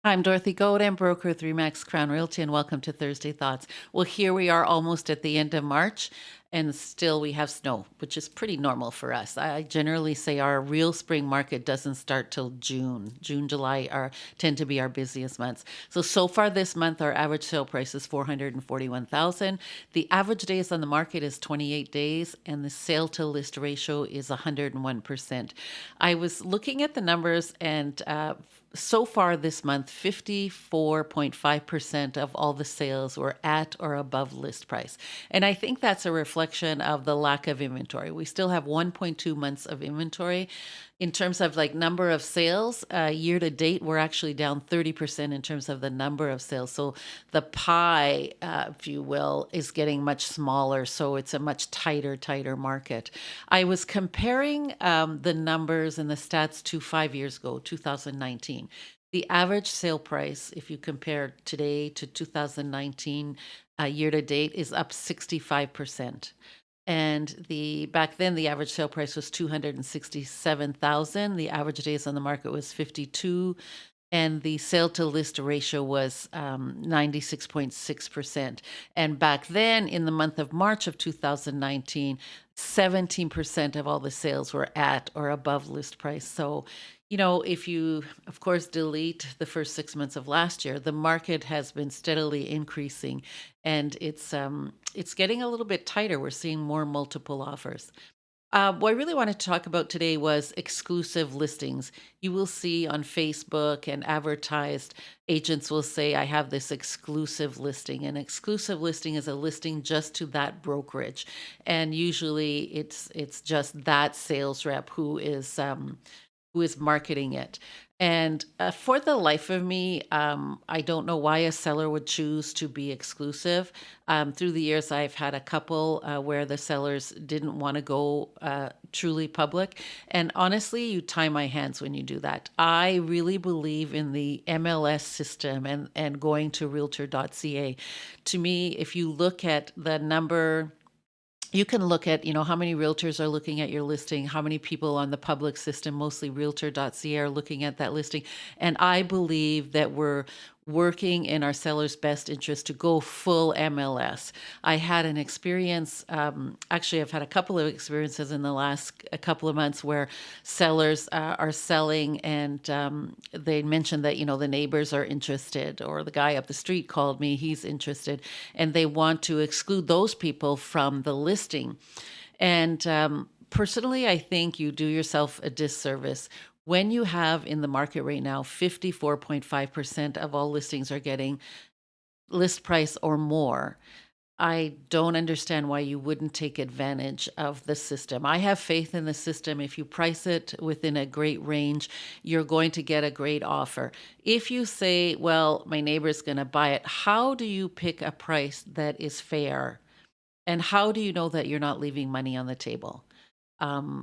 I'm Dorothy Godin, broker with Remax Crown Realty, and welcome to Thursday Thoughts. Well, here we are almost at the end of March, and still we have snow, which is pretty normal for us. I generally say our real spring market doesn't start till June. June, July tend to be our busiest months. So far this month, our average sale price is 441,000. The average days on the market is 28 days, and the sale to list ratio is 101%. I was looking at the numbers, and so far this month, 54.5% of all the sales were at or above list price. And I think that's a reflection of the lack of inventory. We still have 1.2 months of inventory. In terms of like number of sales, year to date, we're actually down 30% in terms of the number of sales. So the pie, if you will, is getting much smaller. So it's a much tighter market. I was comparing the numbers and the stats to 5 years ago, 2019. The average sale price, if you compare today to 2019 year to date, is up 65%. And back then the average sale price was 267,000. The average days on the market was 52, and the sale to list ratio was 96.6%. And back then, in the month of March of 2019, 17% of all the sales were at or above list price. So, if you, of course, delete the first 6 months of last year, the market has been steadily increasing, and it's getting a little bit tighter. We're seeing more multiple offers. What I really wanted to talk about today was exclusive listings. You will see on Facebook and advertised, agents will say, I have this exclusive listing. An exclusive listing is a listing just to that brokerage. And usually it's just that sales rep who is marketing it. And for the life of me, I don't know why a seller would choose to be exclusive. Through the years, I've had a couple where the sellers didn't want to go truly public. And honestly, you tie my hands when you do that. I really believe in the MLS system and going to realtor.ca. To me, if you look at the number, you can look at, how many realtors are looking at your listing, how many people on the public system, mostly realtor.ca, are looking at that listing. And I believe that we're working in our sellers' best interest to go full MLS. I had an experience, actually, I've had a couple of experiences in the last a couple of months where sellers are selling, and they mentioned that, the neighbors are interested, or the guy up the street called me, he's interested, and they want to exclude those people from the listing. And personally, I think you do yourself a disservice when you have in the market right now 54.5% of all listings are getting list price or more. I don't understand why you wouldn't take advantage of the system. I have faith in the system. If you price it within a great range, you're going to get a great offer. If you say, well, my neighbor's going to buy it, how do you pick a price that is fair? And how do you know that you're not leaving money on the table?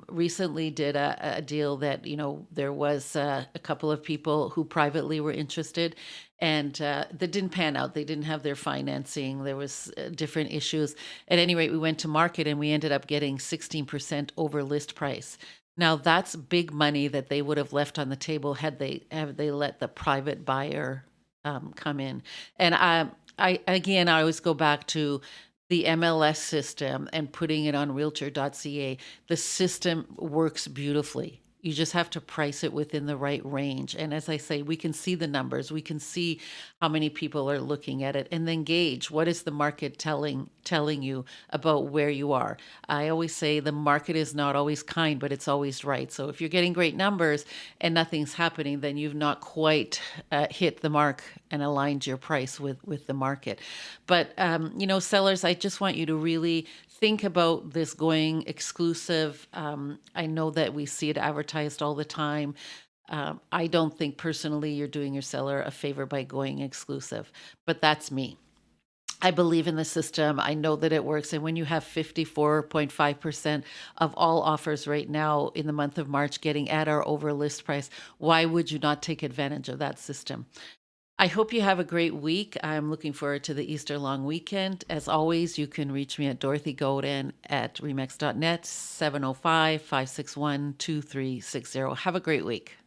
Recently did a deal that, there was a couple of people who privately were interested, and that didn't pan out. They didn't have their financing. There was different issues. At any rate, we went to market and we ended up getting 16% over list price. Now that's big money that they would have left on the table had they let the private buyer come in. And I always go back to the MLS system and putting it on realtor.ca. The system works beautifully. You just have to price it within the right range. And as I say, we can see the numbers. We can see how many people are looking at it, and then gauge what is the market telling you about where you are. I always say the market is not always kind, but it's always right. So if you're getting great numbers and nothing's happening, then you've not quite hit the mark and aligned your price with the market. But sellers, I just want you to really think about this going exclusive. I know that we see it advertised all the time. I don't think personally you're doing your seller a favor by going exclusive, but that's me. I believe in the system. I know that it works. And when you have 54.5% of all offers right now in the month of March getting at or over list price, why would you not take advantage of that system? I hope you have a great week. I'm looking forward to the Easter long weekend. As always, you can reach me at Dorothy Godin at remax.net, 705-561-2360. Have a great week.